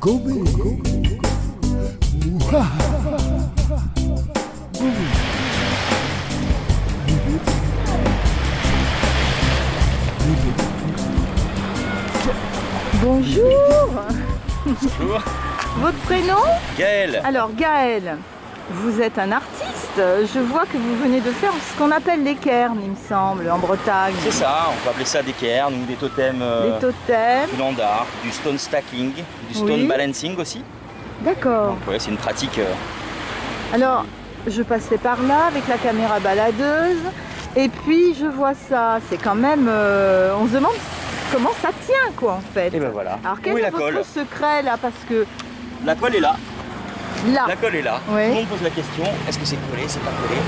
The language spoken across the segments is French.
Gobe. Bonjour. Bonjour. Votre prénom? Gaël. Alors Gaël, vous êtes un artiste. Je vois que vous venez de faire ce qu'on appelle des cairns, il me semble, en Bretagne. C'est ça, on peut appeler ça des cairns ou des totems. Des totems. Du land art, du stone stacking, du stone balancing aussi. D'accord. Donc ouais, c'est une pratique. Alors, je passais par là avec la caméra baladeuse et puis je vois ça. C'est quand même... on se demande comment ça tient, quoi, en fait. Et ben voilà. Alors, quel Où est est la votre colle? secret, là? Parce que... La colle est là. Là. La colle est là. Oui. Tout le monde pose la question, est-ce que c'est collé, c'est pas collé?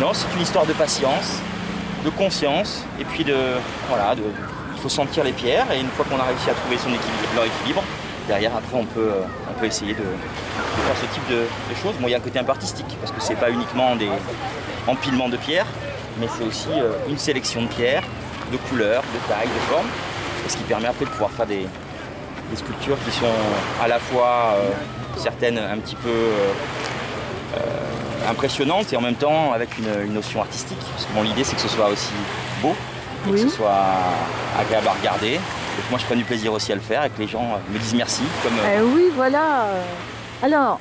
Non, c'est une histoire de patience, de conscience, et puis voilà, il faut sentir les pierres, et une fois qu'on a réussi à trouver leur équilibre, derrière après on peut essayer de faire ce type de choses. Bon, il y a un côté un peu artistique, parce que c'est pas uniquement des empilements de pierres, mais c'est aussi une sélection de pierres, de couleurs, de tailles, de formes, ce qui permet après de pouvoir faire des sculptures qui sont à la fois certaines un petit peu impressionnantes et en même temps avec une notion artistique. Parce que bon, l'idée c'est que ce soit aussi beau et que ce soit agréable à regarder. Donc moi je prends du plaisir aussi à le faire et que les gens me disent merci. Comme, oui, voilà. Alors,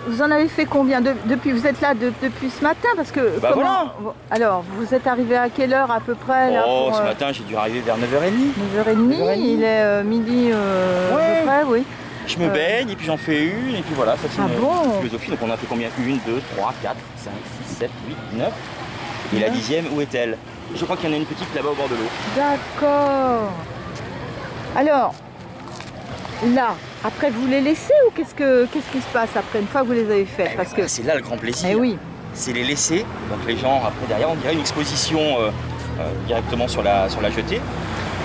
vous en avez fait combien depuis? Vous êtes là depuis ce matin parce que... Bah voilà. Alors, vous êtes arrivé à quelle heure à peu près là, ce matin j'ai dû arriver vers 9h30. 9h30, il est midi à peu près, oui. Je me baigne et puis j'en fais une et puis voilà, ça c'est une philosophie. Donc on a fait combien? 1, 2, 3, 4, 5, 6, 7, 8, 9. Et la 10e, où est-elle? Je crois qu'il y en a une petite là-bas au bord de l'eau. D'accord. Alors, là, après vous les laissez ou qu'est-ce qui se passe après une fois que vous les avez faites? Parce que c'est là le grand plaisir. Eh oui. C'est les laisser. Donc les gens après derrière on dirait une exposition directement sur la jetée.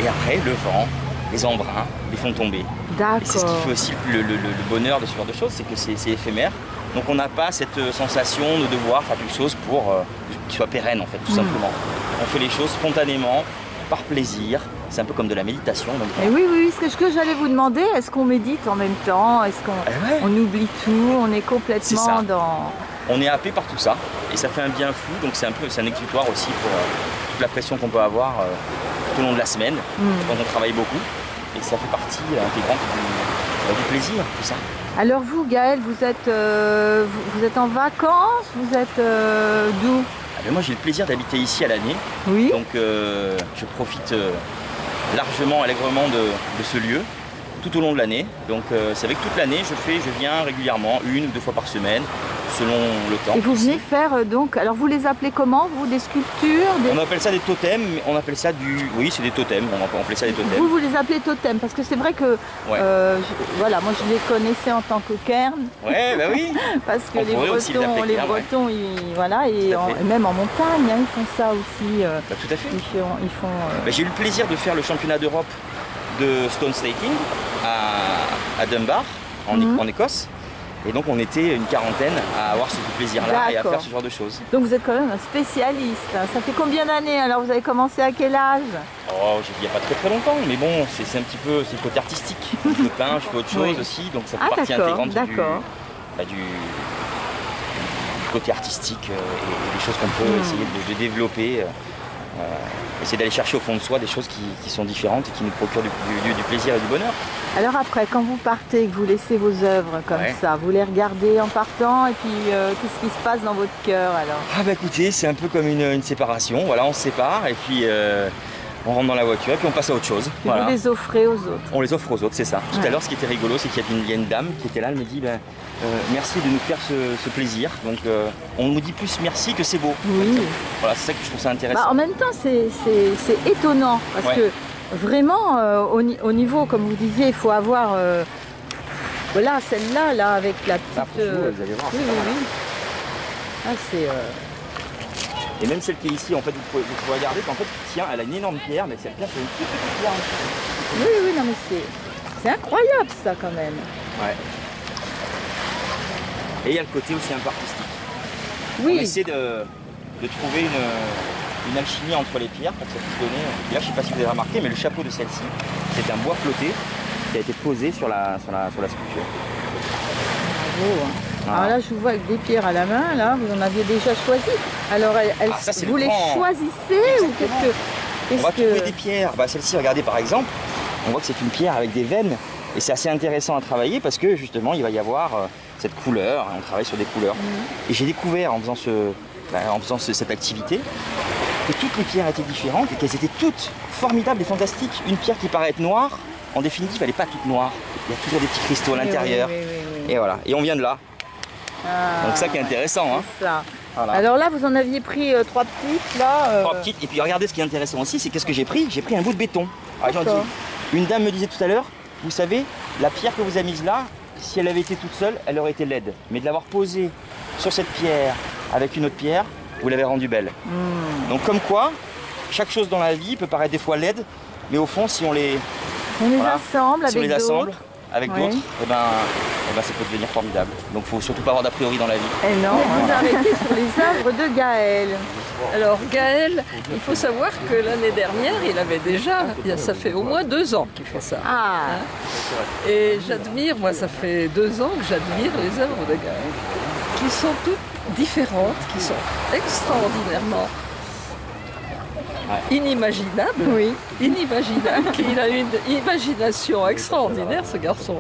Et après le vent, les embruns, les font tomber. D'accord. Et c'est ce qui fait aussi le bonheur de ce genre de choses, c'est que c'est éphémère. Donc on n'a pas cette sensation de devoir faire quelque chose pour qu'il soit pérenne en fait, tout simplement. On fait les choses spontanément, par plaisir. C'est un peu comme de la méditation. Donc, et oui, ce que j'allais vous demander, est-ce qu'on médite en même temps? Est-ce qu'on oublie tout? On est complètement dans... On est happé par tout ça et ça fait un bien fou. Donc c'est un exutoire aussi pour toute la pression qu'on peut avoir tout au long de la semaine quand on travaille beaucoup. Et ça fait partie intégrante du plaisir, tout ça. Alors vous, Gaël, vous êtes en vacances? Vous êtes d'où? Moi j'ai le plaisir d'habiter ici à l'année. Oui. Donc je profite largement, allègrement de ce lieu tout au long de l'année. Donc c'est avec toute l'année, je viens régulièrement, 1 ou 2 fois par semaine, selon le temps. Et vous venez faire donc, alors vous les appelez comment, vous, des sculptures? On appelle ça des totems, mais on appelle ça oui c'est des totems, on appelle ça des totems. Vous les appelez totems, parce que c'est vrai que, voilà, moi je les connaissais en tant que cairn. Ouais, bah oui. Parce que les Bretons, voilà, et même en montagne, ils font ça aussi. Tout à fait. Ils font j'ai eu le plaisir de faire le championnat d'Europe de stone staking à Dunbar, en Écosse. Et donc on était une quarantaine à avoir ce plaisir-là et à faire ce genre de choses. Donc vous êtes quand même un spécialiste. Ça fait combien d'années? Alors vous avez commencé à quel âge? Oh, il n'y a pas très longtemps, mais bon, c'est un petit peu, c'est le côté artistique. Je peins, je fais autre chose aussi, donc ça fait partie intégrante du côté artistique et des choses qu'on peut essayer de développer. Essayer d'aller chercher au fond de soi des choses qui sont différentes et qui nous procurent du plaisir et du bonheur. Alors après, quand vous partez et que vous laissez vos œuvres comme ça, vous les regardez en partant et puis qu'est-ce qui se passe dans votre cœur alors? Ah bah écoutez, c'est un peu comme une séparation, voilà, on se sépare et puis on rentre dans la voiture et puis on passe à autre chose. Et vous les offrez aux autres? On les offre aux autres, c'est ça. Tout à l'heure, ce qui était rigolo, c'est qu'il y a une dame qui était là, elle me dit merci de nous faire ce plaisir. Donc on nous dit plus merci que c'est beau. Oui. Voilà, c'est ça que je trouve ça intéressant. En même temps, c'est étonnant parce que vraiment, au niveau, comme vous disiez, il faut avoir voilà, celle-là, là, avec la petite... vous allez voir. Oui. Ah, c'est... Et même celle qui est ici, en fait, vous pouvez regarder qu'en fait, tiens, elle a une énorme pierre, mais elle tient sur une petite pierre. Oui, non, mais c'est incroyable ça quand même. Ouais. Et il y a le côté aussi un peu artistique. Oui. On essaie de trouver une alchimie entre les pierres pour que ça puisse donner. Et là, je ne sais pas si vous avez remarqué, mais le chapeau de celle-ci, c'est un bois flotté qui a été posée sur la sculpture. Bravo, hein. Alors là, je vous vois avec des pierres à la main, là, vous en aviez déjà choisi. Alors, vous les choisissez ou On va trouver des pierres. Bah, celle-ci, regardez par exemple, on voit que c'est une pierre avec des veines et c'est assez intéressant à travailler parce que justement, il va y avoir cette couleur, on travaille sur des couleurs. Et j'ai découvert en faisant cette activité que toutes les pierres étaient différentes et qu'elles étaient toutes formidables et fantastiques. Une pierre qui paraît être noire, en définitive, elle n'est pas toute noire. Il y a toujours des petits cristaux à l'intérieur. Et voilà, et on vient de là. Donc ça qui est intéressant. Hein. Ça. Voilà. Alors là, vous en aviez pris 3 petites, là. 3 petites, et puis regardez ce qui est intéressant aussi, c'est qu'est-ce que j'ai pris? J'ai pris un bout de béton. Une dame me disait tout à l'heure, vous savez, la pierre que vous avez mise là, si elle avait été toute seule, elle aurait été laide. Mais de l'avoir posée sur cette pierre avec une autre pierre, vous l'avez rendue belle. Donc comme quoi, chaque chose dans la vie peut paraître des fois laide, mais au fond, si on les assemble si on avec les assemble d'autres. avec d'autres, et ben, ça peut devenir formidable. Donc il ne faut surtout pas avoir d'a priori dans la vie. Et non, vous arrêtez sur les œuvres de Gaël. Alors Gaël, il faut savoir que l'année dernière, il avait déjà, ça fait au moins 2 ans qu'il fait ça. Ah. Et j'admire, moi ça fait 2 ans que j'admire les œuvres de Gaël, qui sont toutes différentes, qui sont extraordinairement inimaginable, inimaginable, qu'il a une imagination extraordinaire ce garçon.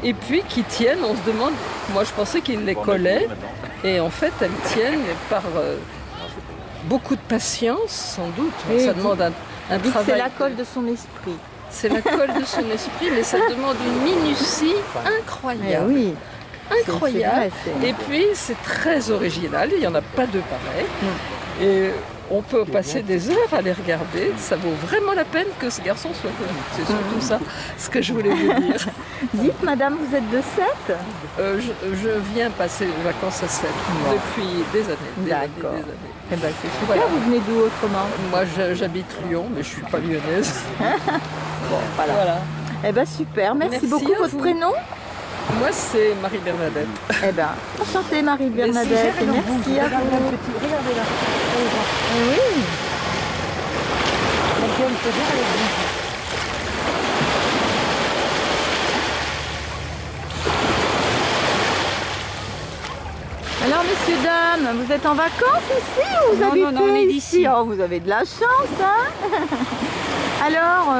Et puis qui tiennent, on se demande, moi je pensais qu'il les collait, et en fait elles tiennent par beaucoup de patience sans doute. Ça demande un travail. C'est la colle de son esprit. C'est la colle de son esprit, mais ça demande une minutie incroyable. Oui. Incroyable. Et puis c'est très original, il n'y en a pas de pareil. Et on peut passer des heures à les regarder, ça vaut vraiment la peine que ce garçon soit connu. C'est surtout ça ce que je voulais vous dire. Dites madame, vous êtes de Sète? Je viens passer les vacances à Sète depuis des années. D'accord. Eh ben, c'est super, Voilà. Vous venez d'où autrement? Moi j'habite Lyon, mais je ne suis pas lyonnaise. Voilà. Eh ben super, merci beaucoup. à Votre vous. prénom? Moi c'est Marie-Bernadette. Eh ben, enchantée Marie-Bernadette. Et merci à vous. Regardez là. Oui. Alors messieurs, dames, vous êtes en vacances ici ou vous habitez non, on est ici? d'ici. Oh, vous avez de la chance, hein. Alors,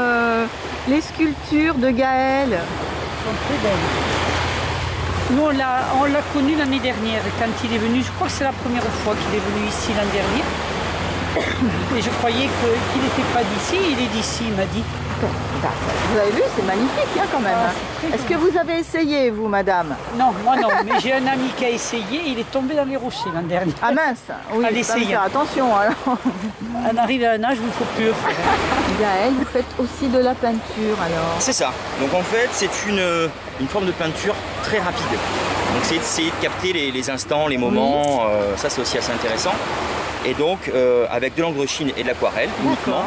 les sculptures de Gaël? Très belle. Nous, on l'a connu l'année dernière quand il est venu. Je crois que c'est la première fois qu'il est venu ici l'an dernier. Et je croyais qu'il n'était pas d'ici. Il est d'ici, il m'a dit. Vous avez vu, c'est magnifique hein, quand même. Ah, Est-ce que vous avez essayé, vous, madame? Non, moi non. Mais j'ai un ami qui a essayé. Il est tombé dans les rochers l'an dernier. Ah mince, oui, Allez, faut pas me essayez. faire attention alors. On arrive à un âge où il ne faut plus le faire. Gaël, vous faites aussi de la peinture alors? C'est ça. Donc en fait, c'est une forme de peinture très rapide. Donc c'est essayer de capter les instants, les moments. Ça, c'est aussi assez intéressant. Et donc, avec de l'encre chine et de l'aquarelle uniquement.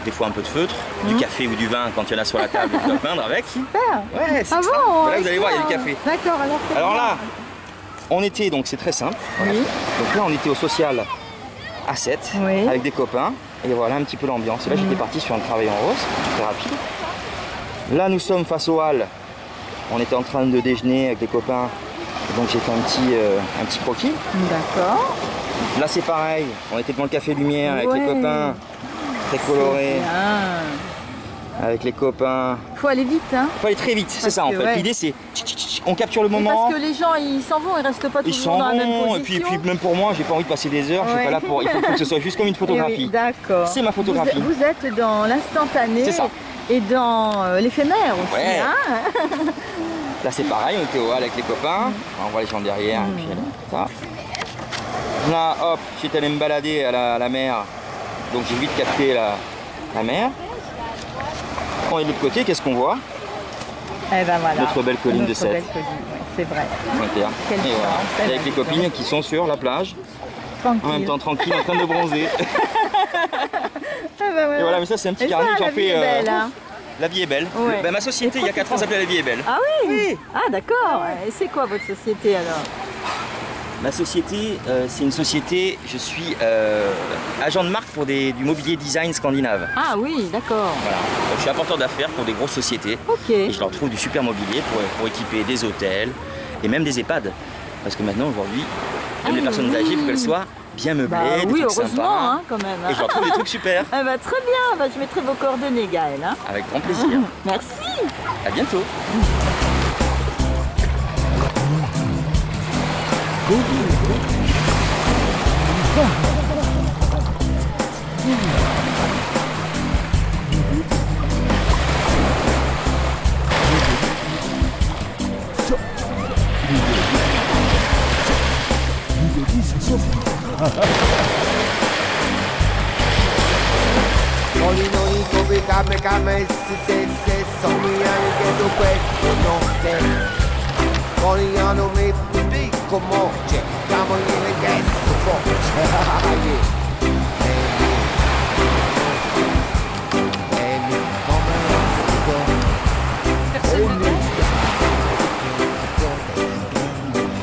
Des fois un peu de feutre, du café ou du vin quand il y en a sur la table, on peut peindre avec. Super. Ouais, c'est Ah extra. bon? Là, vous allez voir, il y a du café. D'accord, Alors là, on était, donc c'est très simple. Oui. Donc là, on était au social à 7 Oui. avec des copains. Et voilà un petit peu l'ambiance. Et là, j'étais parti sur un travail en rose, très rapide. Là, nous sommes face aux halles. On était en train de déjeuner avec des copains. Donc j'ai fait un petit croquis. D'accord. Là, c'est pareil. On était devant le café Lumière avec Ouais. les copains. Très coloré. Bien. Avec les copains. Faut aller vite, hein. Il faut aller très vite, c'est Parce ça en que, fait. ouais. L'idée c'est on capture le Mais moment. parce que les gens, ils s'en vont, ils restent pas Ils toujours s'en dans la même vont, position. et puis même pour moi, j'ai pas envie de passer des heures, je suis Ouais. pas là pour. Il faut que ce soit juste comme une Eh oui, photographie. d'accord. C'est ma photographie. Vous êtes dans l'instantané C'est ça. et dans l'éphémère aussi. Ouais. Hein. Là c'est pareil, on était au hall avec les copains, on voit les gens derrière, et puis ça. Là hop, j'étais allé me balader à la mer, donc j'ai vite capté la mer. On est de l'autre côté, qu'est-ce qu'on voit? Eh ben voilà. Notre belle colline de Notre Sète. belle colline, ouais, c'est vrai. Pointerre. Quelle Et voilà. chance, Et avec les quelle copines qui sont sur la plage, Tranquille. en même temps tranquille, en train de bronzer. Ah ben voilà. Et voilà, mais ça c'est un petit Et ça, carnet que la j'en vie est fais. belle, hein. La vie est belle. Ouais. Ben, ma société, il y a 4 ans, s'appelait La vie est belle. Ah oui, Ah d'accord. Et c'est quoi votre société alors? Ma société, c'est une société, je suis agent de marque pour du mobilier design scandinave. Ah oui, d'accord. Voilà. Donc, je suis apporteur d'affaires pour des grosses sociétés. Ok. Et je leur trouve du super mobilier pour équiper des hôtels et même des EHPAD. Parce que maintenant, aujourd'hui, même les personnes âgées, il faut qu'elles soient bien meublées, Bah, des oui, trucs heureusement, sympas. hein, quand même. Et je leur trouve des trucs super. Ah bah, très bien, bah, je mettrai vos coordonnées, Gaël. Hein. Avec grand plaisir. Merci. À bientôt. Noli noli come kame kame se sognano che tu questo notte vogliono me di come c'è siamo in che forse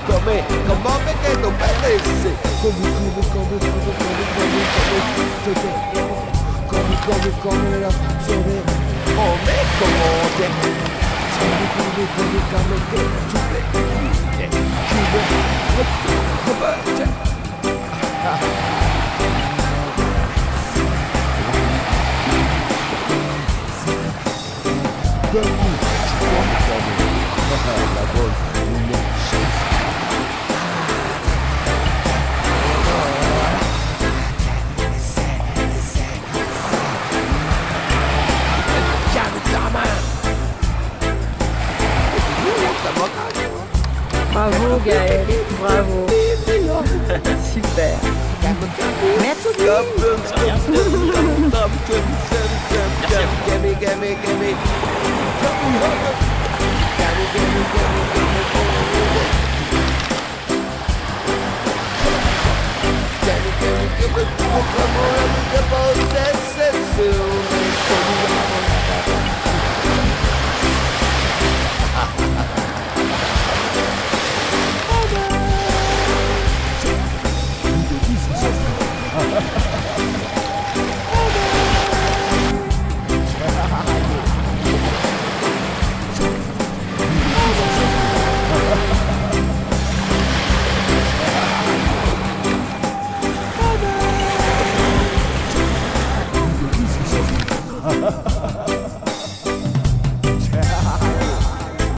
come perché tu bellezze come la sole oh me come Bravo, Gaël. Bravo. Super. Merci. Merci.